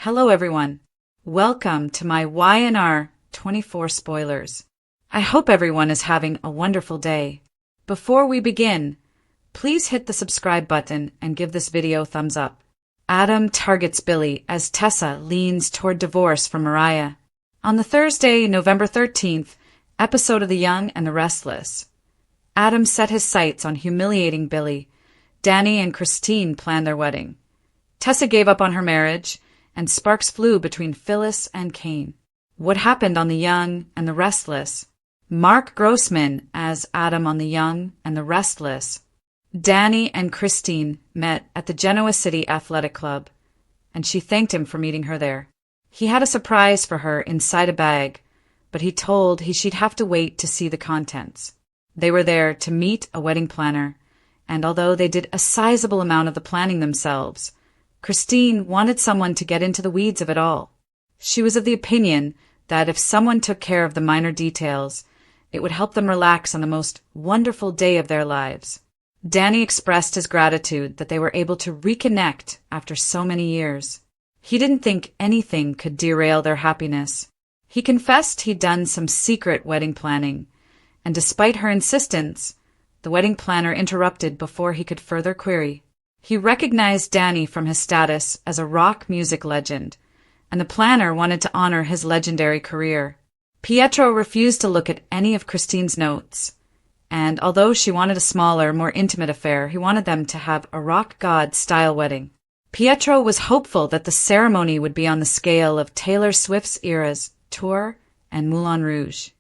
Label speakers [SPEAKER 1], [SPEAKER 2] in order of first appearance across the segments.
[SPEAKER 1] Hello everyone. Welcome to my YNR 24 spoilers. I hope everyone is having a wonderful day. Before we begin, please hit the subscribe button and give this video a thumbs up. Adam targets Billy as Tessa leans toward divorce from Mariah. On the Thursday, November 13th, episode of The Young and the Restless, Adam set his sights on humiliating Billy. Danny and Christine planned their wedding. Tessa gave up on her marriage, and sparks flew between Phyllis and Kane. What happened on The Young and the Restless? Mark Grossman as Adam on The Young and the Restless. Danny and Christine met at the Genoa City Athletic Club, and she thanked him for meeting her there. He had a surprise for her inside a bag, but he told she'd have to wait to see the contents. They were there to meet a wedding planner, and although they did a sizable amount of the planning themselves, Christine wanted someone to get into the weeds of it all. She was of the opinion that if someone took care of the minor details, it would help them relax on the most wonderful day of their lives. Danny expressed his gratitude that they were able to reconnect after so many years. He didn't think anything could derail their happiness. He confessed he'd done some secret wedding planning, and despite her insistence, the wedding planner interrupted before he could further query. He recognized Danny from his status as a rock music legend, and the planner wanted to honor his legendary career. Pietro refused to look at any of Christine's notes, and although she wanted a smaller, more intimate affair, he wanted them to have a rock god-style wedding. Pietro was hopeful that the ceremony would be on the scale of Taylor Swift's Eras Tour and Moulin Rouge.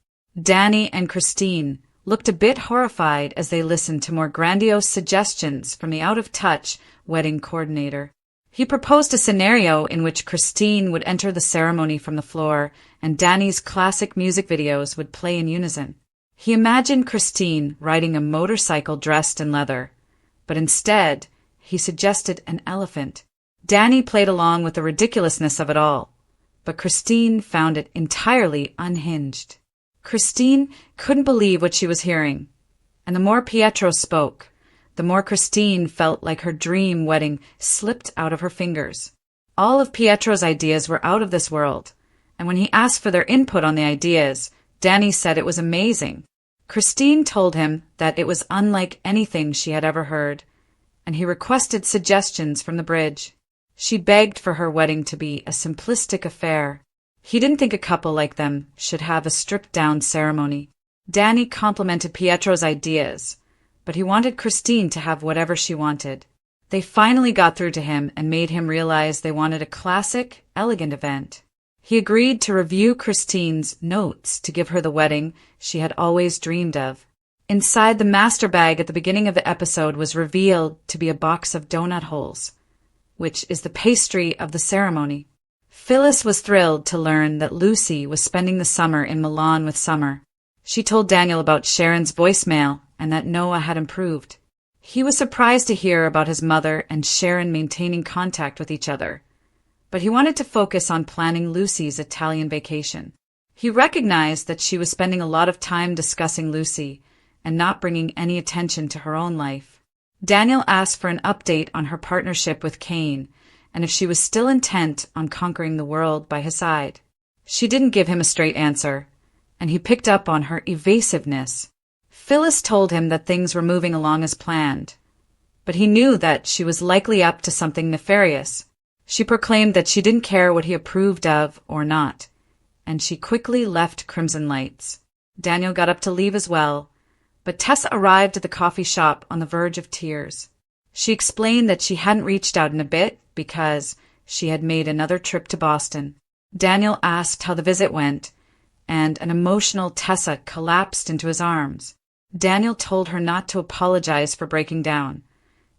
[SPEAKER 1] Danny and Christine looked a bit horrified as they listened to more grandiose suggestions from the out-of-touch wedding coordinator. He proposed a scenario in which Christine would enter the ceremony from the floor and Danny's classic music videos would play in unison. He imagined Christine riding a motorcycle dressed in leather, but instead he suggested an elephant. Danny played along with the ridiculousness of it all, but Christine found it entirely unhinged. Christine couldn't believe what she was hearing, and the more Pietro spoke, the more Christine felt like her dream wedding slipped out of her fingers. All of Pietro's ideas were out of this world, and when he asked for their input on the ideas, Danny said it was amazing. Christine told him that it was unlike anything she had ever heard, and he requested suggestions from the bridge. She begged for her wedding to be a simplistic affair. He didn't think a couple like them should have a stripped-down ceremony. Danny complimented Pietro's ideas, but he wanted Christine to have whatever she wanted. They finally got through to him and made him realize they wanted a classic, elegant event. He agreed to review Christine's notes to give her the wedding she had always dreamed of. Inside the master bag at the beginning of the episode was revealed to be a box of donut holes, which is the pastry of the ceremony. Phyllis was thrilled to learn that Lucy was spending the summer in Milan with Summer. She told Daniel about Sharon's voicemail and that Noah had improved. He was surprised to hear about his mother and Sharon maintaining contact with each other, but he wanted to focus on planning Lucy's Italian vacation. He recognized that she was spending a lot of time discussing Lucy and not bringing any attention to her own life. Daniel asked for an update on her partnership with Kane, and if she was still intent on conquering the world by his side. She didn't give him a straight answer, and he picked up on her evasiveness. Phyllis told him that things were moving along as planned, but he knew that she was likely up to something nefarious. She proclaimed that she didn't care what he approved of or not, and she quickly left Crimson Lights. Daniel got up to leave as well, but Tessa arrived at the coffee shop on the verge of tears. She explained that she hadn't reached out in a bit because she had made another trip to Boston. Daniel asked how the visit went, and an emotional Tessa collapsed into his arms. Daniel told her not to apologize for breaking down,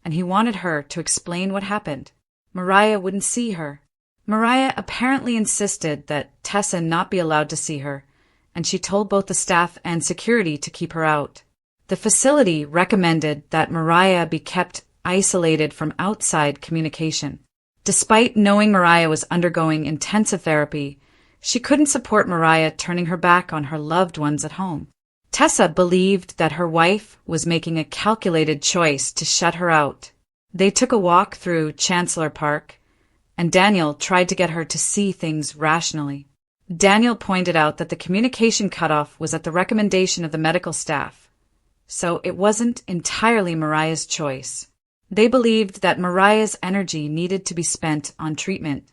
[SPEAKER 1] and he wanted her to explain what happened. Mariah wouldn't see her. Mariah apparently insisted that Tessa not be allowed to see her, and she told both the staff and security to keep her out. The facility recommended that Mariah be kept isolated from outside communication. Despite knowing Mariah was undergoing intensive therapy, she couldn't support Mariah turning her back on her loved ones at home. Tessa believed that her wife was making a calculated choice to shut her out. They took a walk through Chancellor Park, and Daniel tried to get her to see things rationally. Daniel pointed out that the communication cutoff was at the recommendation of the medical staff, so it wasn't entirely Mariah's choice. They believed that Mariah's energy needed to be spent on treatment,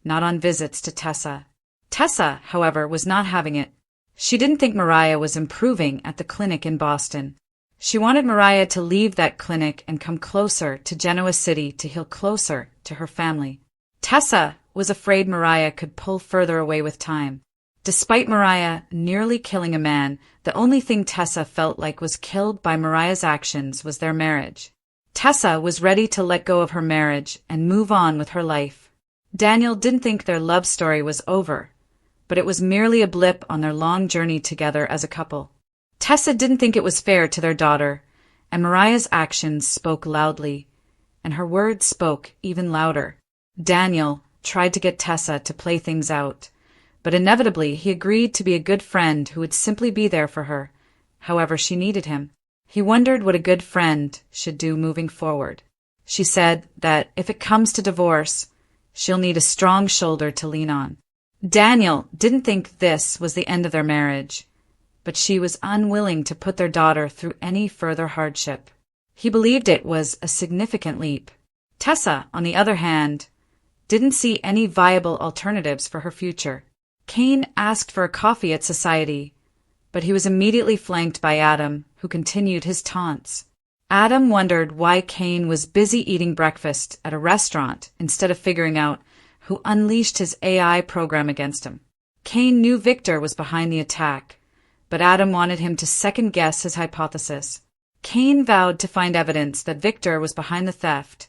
[SPEAKER 1] not on visits to Tessa. Tessa, however, was not having it. She didn't think Mariah was improving at the clinic in Boston. She wanted Mariah to leave that clinic and come closer to Genoa City to heal closer to her family. Tessa was afraid Mariah could pull further away with time. Despite Mariah nearly killing a man, the only thing Tessa felt like was killed by Mariah's actions was their marriage. Tessa was ready to let go of her marriage and move on with her life. Daniel didn't think their love story was over, but it was merely a blip on their long journey together as a couple. Tessa didn't think it was fair to their daughter, and Mariah's actions spoke loudly, and her words spoke even louder. Daniel tried to get Tessa to play things out, but inevitably he agreed to be a good friend who would simply be there for her, however she needed him. He wondered what a good friend should do moving forward. She said that if it comes to divorce, she'll need a strong shoulder to lean on. Daniel didn't think this was the end of their marriage, but she was unwilling to put their daughter through any further hardship. He believed it was a significant leap. Tessa, on the other hand, didn't see any viable alternatives for her future. Cain asked for a coffee at Society, but he was immediately flanked by Adam, who continued his taunts. Adam wondered why Cain was busy eating breakfast at a restaurant instead of figuring out who unleashed his AI program against him. Cain knew Victor was behind the attack, but Adam wanted him to second-guess his hypothesis. Cain vowed to find evidence that Victor was behind the theft,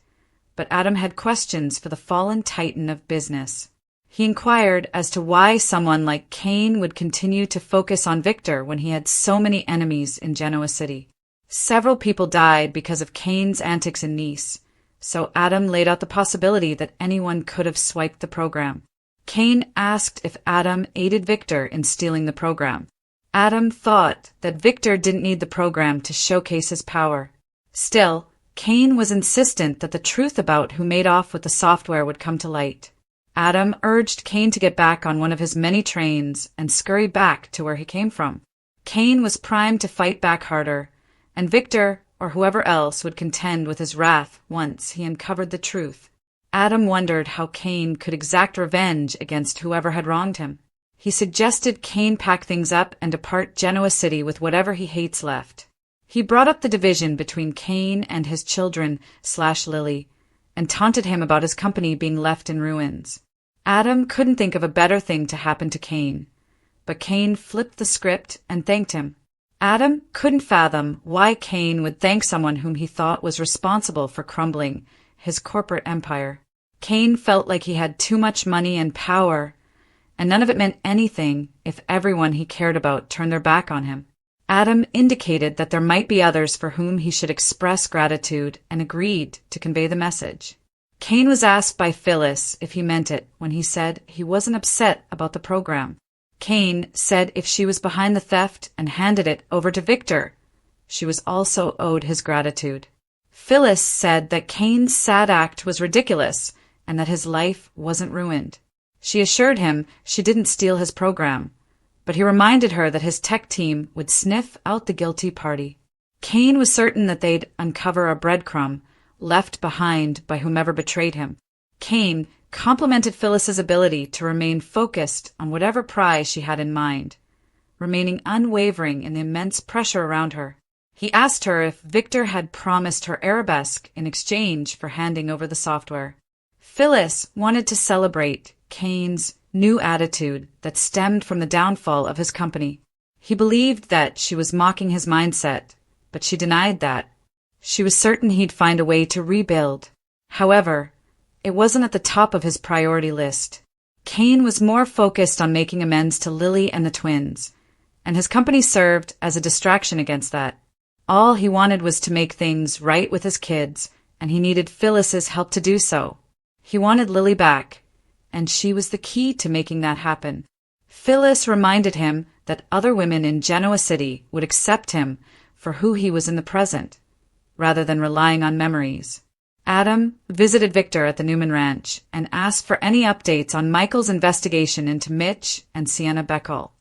[SPEAKER 1] but Adam had questions for the fallen titan of business. He inquired as to why someone like Cain would continue to focus on Victor when he had so many enemies in Genoa City. Several people died because of Cain's antics in Nice, so Adam laid out the possibility that anyone could have swiped the program. Cain asked if Adam aided Victor in stealing the program. Adam thought that Victor didn't need the program to showcase his power. Still, Cain was insistent that the truth about who made off with the software would come to light. Adam urged Cain to get back on one of his many trains and scurry back to where he came from. Cain was primed to fight back harder, and Victor, or whoever else, would contend with his wrath once he uncovered the truth. Adam wondered how Cain could exact revenge against whoever had wronged him. He suggested Cain pack things up and depart Genoa City with whatever he hates left. He brought up the division between Cain and his children/Lily, and taunted him about his company being left in ruins. Adam couldn't think of a better thing to happen to Cain, but Cain flipped the script and thanked him. Adam couldn't fathom why Cain would thank someone whom he thought was responsible for crumbling his corporate empire. Cain felt like he had too much money and power, and none of it meant anything if everyone he cared about turned their back on him. Adam indicated that there might be others for whom he should express gratitude and agreed to convey the message. Cain was asked by Phyllis if he meant it when he said he wasn't upset about the program. Cain said if she was behind the theft and handed it over to Victor, she was also owed his gratitude. Phyllis said that Cain's sad act was ridiculous and that his life wasn't ruined. She assured him she didn't steal his program, but he reminded her that his tech team would sniff out the guilty party. Cain was certain that they'd uncover a breadcrumb left behind by whomever betrayed him. Cain complimented Phyllis's ability to remain focused on whatever prize she had in mind, remaining unwavering in the immense pressure around her. He asked her if Victor had promised her arabesque in exchange for handing over the software. Phyllis wanted to celebrate Cain's new attitude that stemmed from the downfall of his company. He believed that she was mocking his mindset, but she denied that. She was certain he'd find a way to rebuild. However, it wasn't at the top of his priority list. Cain was more focused on making amends to Lily and the twins, and his company served as a distraction against that. All he wanted was to make things right with his kids, and he needed Phyllis's help to do so. He wanted Lily back, and she was the key to making that happen. Phyllis reminded him that other women in Genoa City would accept him for who he was in the present, rather than relying on memories. Adam visited Victor at the Newman Ranch and asked for any updates on Michael's investigation into Mitch and Sienna Beckel.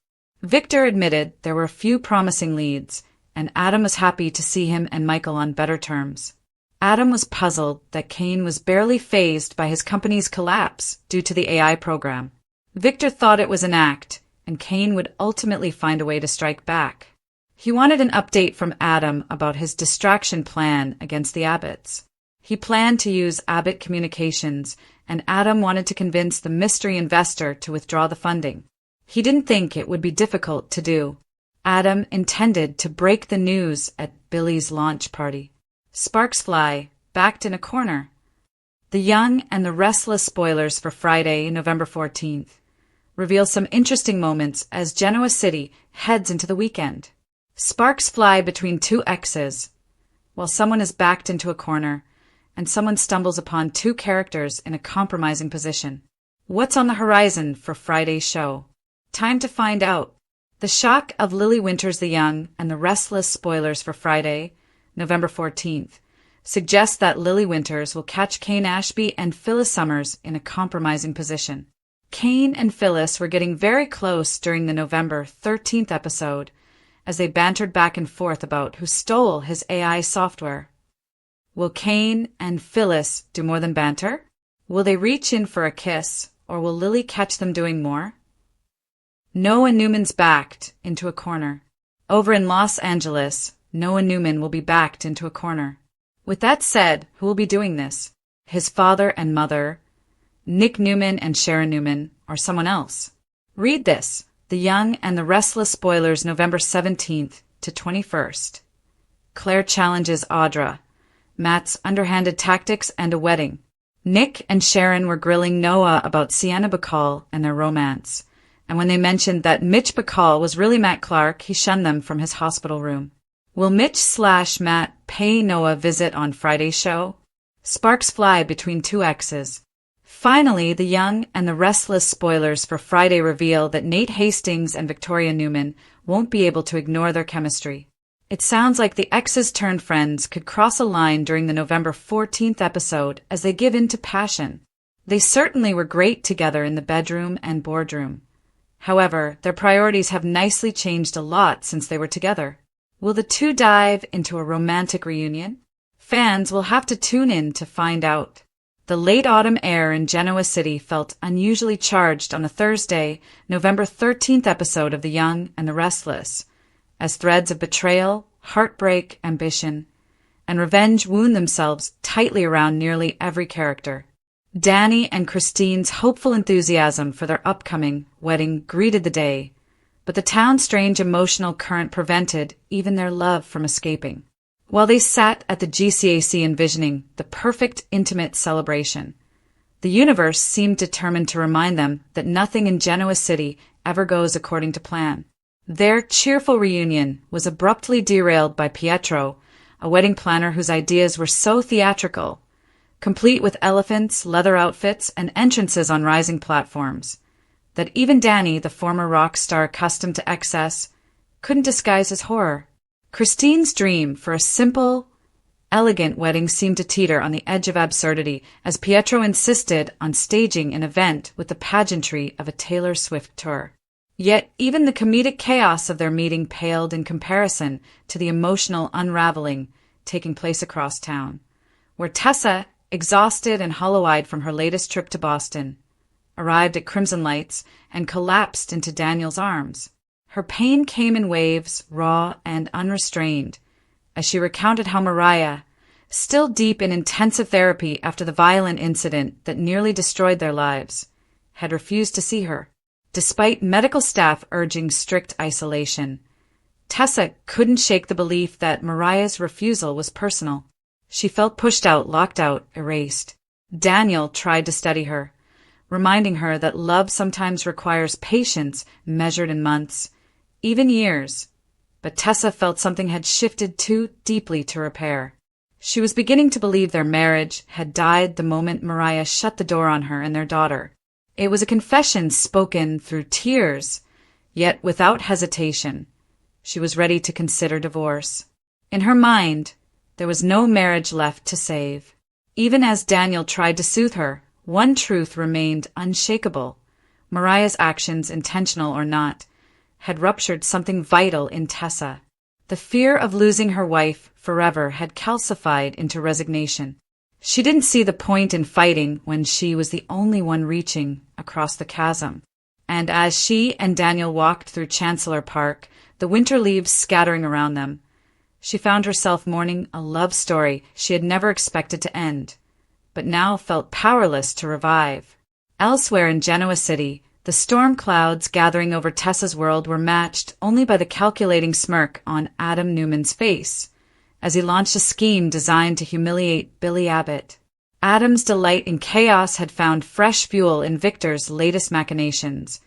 [SPEAKER 1] Victor admitted there were a few promising leads, and Adam was happy to see him and Michael on better terms. Adam was puzzled that Kane was barely fazed by his company's collapse due to the AI program. Victor thought it was an act, and Kane would ultimately find a way to strike back. He wanted an update from Adam about his distraction plan against the Abbotts. He planned to use Abbott Communications, and Adam wanted to convince the mystery investor to withdraw the funding. He didn't think it would be difficult to do. Adam intended to break the news at Billy's launch party. Sparks fly, backed in a corner. The Young and the Restless spoilers for Friday, November 14th, reveal some interesting moments as Genoa City heads into the weekend. Sparks fly between two exes, while someone is backed into a corner, and someone stumbles upon two characters in a compromising position. What's on the horizon for Friday's show? Time to find out. The shock of Lily Winters the Young and the Restless spoilers for Friday, November 14th, suggests that Lily Winters will catch Kane Ashby and Phyllis Summers in a compromising position. Kane and Phyllis were getting very close during the November 13th episode as they bantered back and forth about who stole his AI software. Will Kane and Phyllis do more than banter? Will they reach in for a kiss, or will Lily catch them doing more? Noah Newman's backed into a corner. Over in Los Angeles, Noah Newman will be backed into a corner. With that said, who will be doing this? His father and mother, Nick Newman and Sharon Newman, or someone else? Read this. The Young and the Restless spoilers November 17th to 21st. Claire challenges Audra. Matt's underhanded tactics and a wedding. Nick and Sharon were grilling Noah about Sienna Bacall and their romance, and when they mentioned that Mitch Bacall was really Matt Clark, he shunned them from his hospital room. Will Mitch/Matt pay Noah a visit on Friday's show? Sparks fly between two exes. Finally, the Young and the Restless spoilers for Friday reveal that Nate Hastings and Victoria Newman won't be able to ignore their chemistry. It sounds like the exes turned friends could cross a line during the November 14th episode as they give in to passion. They certainly were great together in the bedroom and boardroom. However, their priorities have nicely changed a lot since they were together. Will the two dive into a romantic reunion? Fans will have to tune in to find out. The late autumn air in Genoa City felt unusually charged on a Thursday, November 13th episode of The Young and the Restless, as threads of betrayal, heartbreak, ambition, and revenge wound themselves tightly around nearly every character. Danny and Christine's hopeful enthusiasm for their upcoming wedding greeted the day, but the town's strange emotional current prevented even their love from escaping. While they sat at the GCAC envisioning the perfect intimate celebration, the universe seemed determined to remind them that nothing in Genoa City ever goes according to plan. Their cheerful reunion was abruptly derailed by Pietro, a wedding planner whose ideas were so theatrical, complete with elephants, leather outfits, and entrances on rising platforms, that even Danny, the former rock star accustomed to excess, couldn't disguise his horror. Christine's dream for a simple, elegant wedding seemed to teeter on the edge of absurdity as Pietro insisted on staging an event with the pageantry of a Taylor Swift tour. Yet even the comedic chaos of their meeting paled in comparison to the emotional unraveling taking place across town, where Tessa, exhausted and hollow-eyed from her latest trip to Boston, arrived at Crimson Lights and collapsed into Daniel's arms. Her pain came in waves, raw and unrestrained, as she recounted how Mariah, still deep in intensive therapy after the violent incident that nearly destroyed their lives, had refused to see her. Despite medical staff urging strict isolation, Tessa couldn't shake the belief that Mariah's refusal was personal. She felt pushed out, locked out, erased. Daniel tried to steady her, reminding her that love sometimes requires patience measured in months, even years. But Tessa felt something had shifted too deeply to repair. She was beginning to believe their marriage had died the moment Mariah shut the door on her and their daughter. It was a confession spoken through tears, yet without hesitation. She was ready to consider divorce. In her mind, there was no marriage left to save. Even as Daniel tried to soothe her, one truth remained unshakable. Mariah's actions, intentional or not, had ruptured something vital in Tessa. The fear of losing her wife forever had calcified into resignation. She didn't see the point in fighting when she was the only one reaching across the chasm. And as she and Daniel walked through Chancellor Park, the winter leaves scattering around them, she found herself mourning a love story she had never expected to end, but now felt powerless to revive. Elsewhere in Genoa City, the storm clouds gathering over Tessa's world were matched only by the calculating smirk on Adam Newman's face, as he launched a scheme designed to humiliate Billy Abbott. Adam's delight in chaos had found fresh fuel in Victor's latest machinations,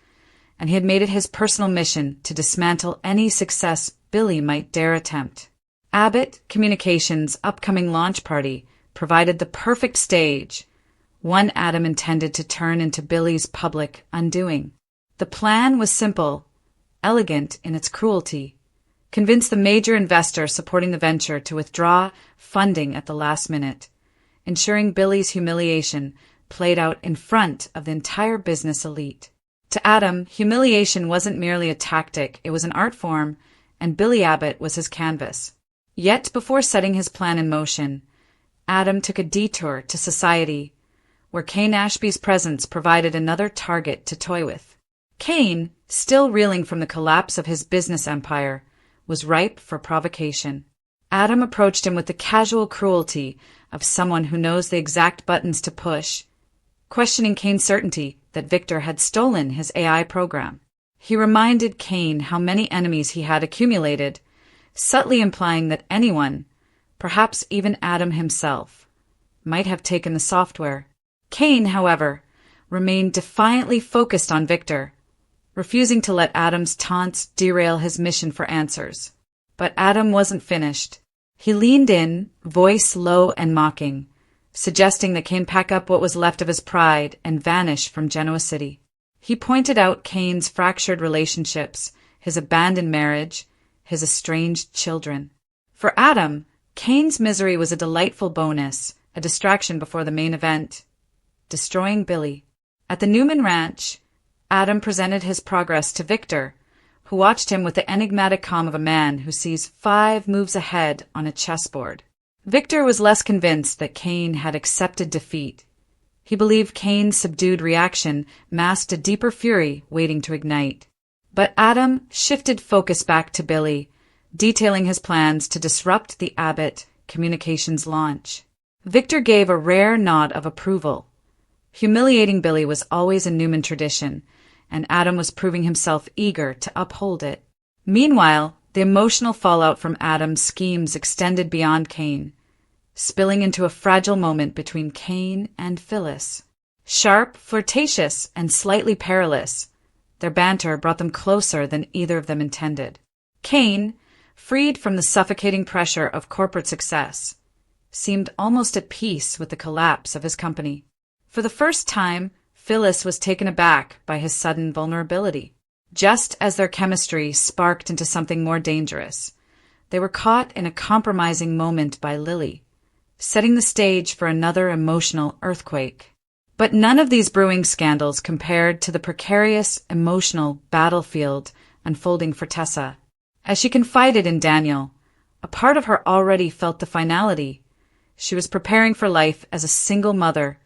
[SPEAKER 1] and he had made it his personal mission to dismantle any success Billy might dare attempt. Abbott Communications' upcoming launch party provided the perfect stage, one Adam intended to turn into Billy's public undoing. The plan was simple, elegant in its cruelty. Convince the major investor supporting the venture to withdraw funding at the last minute, ensuring Billy's humiliation played out in front of the entire business elite. To Adam, humiliation wasn't merely a tactic, it was an art form, and Billy Abbott was his canvas. Yet before setting his plan in motion, Adam took a detour to society, where Cain Ashby's presence provided another target to toy with. Cain, still reeling from the collapse of his business empire, was ripe for provocation. Adam approached him with the casual cruelty of someone who knows the exact buttons to push, questioning Cain's certainty that Victor had stolen his AI program. He reminded Cain how many enemies he had accumulated, subtly implying that anyone, perhaps even Adam himself, might have taken the software. Cain, however, remained defiantly focused on Victor, refusing to let Adam's taunts derail his mission for answers. But Adam wasn't finished. He leaned in, voice low and mocking, suggesting that Cain pack up what was left of his pride and vanish from Genoa City. He pointed out Cain's fractured relationships, his abandoned marriage, his estranged children. For Adam, Cain's misery was a delightful bonus, a distraction before the main event, destroying Billy. At the Newman Ranch, Adam presented his progress to Victor, who watched him with the enigmatic calm of a man who sees 5 moves ahead on a chessboard. Victor was less convinced that Cain had accepted defeat. He believed Cain's subdued reaction masked a deeper fury waiting to ignite. But Adam shifted focus back to Billy, detailing his plans to disrupt the Abbott Communications launch. Victor gave a rare nod of approval. Humiliating Billy was always a Newman tradition, and Adam was proving himself eager to uphold it. Meanwhile, the emotional fallout from Adam's schemes extended beyond Cain, spilling into a fragile moment between Cain and Phyllis. Sharp, flirtatious, and slightly perilous, their banter brought them closer than either of them intended. Cain, freed from the suffocating pressure of corporate success, seemed almost at peace with the collapse of his company. For the first time, Phyllis was taken aback by his sudden vulnerability. Just as their chemistry sparked into something more dangerous, they were caught in a compromising moment by Lily, setting the stage for another emotional earthquake. But none of these brewing scandals compared to the precarious, emotional battlefield unfolding for Tessa. As she confided in Daniel, a part of her already felt the finality. She was preparing for life as a single mother,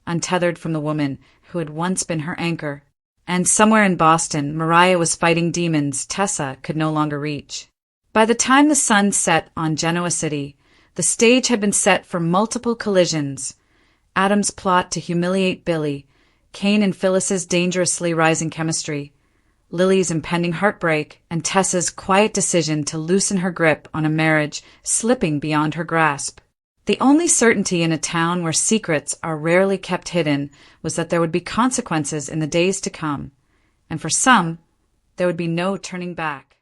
[SPEAKER 1] untethered from the woman who had once been her anchor. And somewhere in Boston, Mariah was fighting demons Tessa could no longer reach. By the time the sun set on Genoa City, the stage had been set for multiple collisions. Adam's plot to humiliate Billy, Cain and Phyllis's dangerously rising chemistry, Lily's impending heartbreak, and Tessa's quiet decision to loosen her grip on a marriage slipping beyond her grasp. The only certainty in a town where secrets are rarely kept hidden was that there would be consequences in the days to come, and for some, there would be no turning back.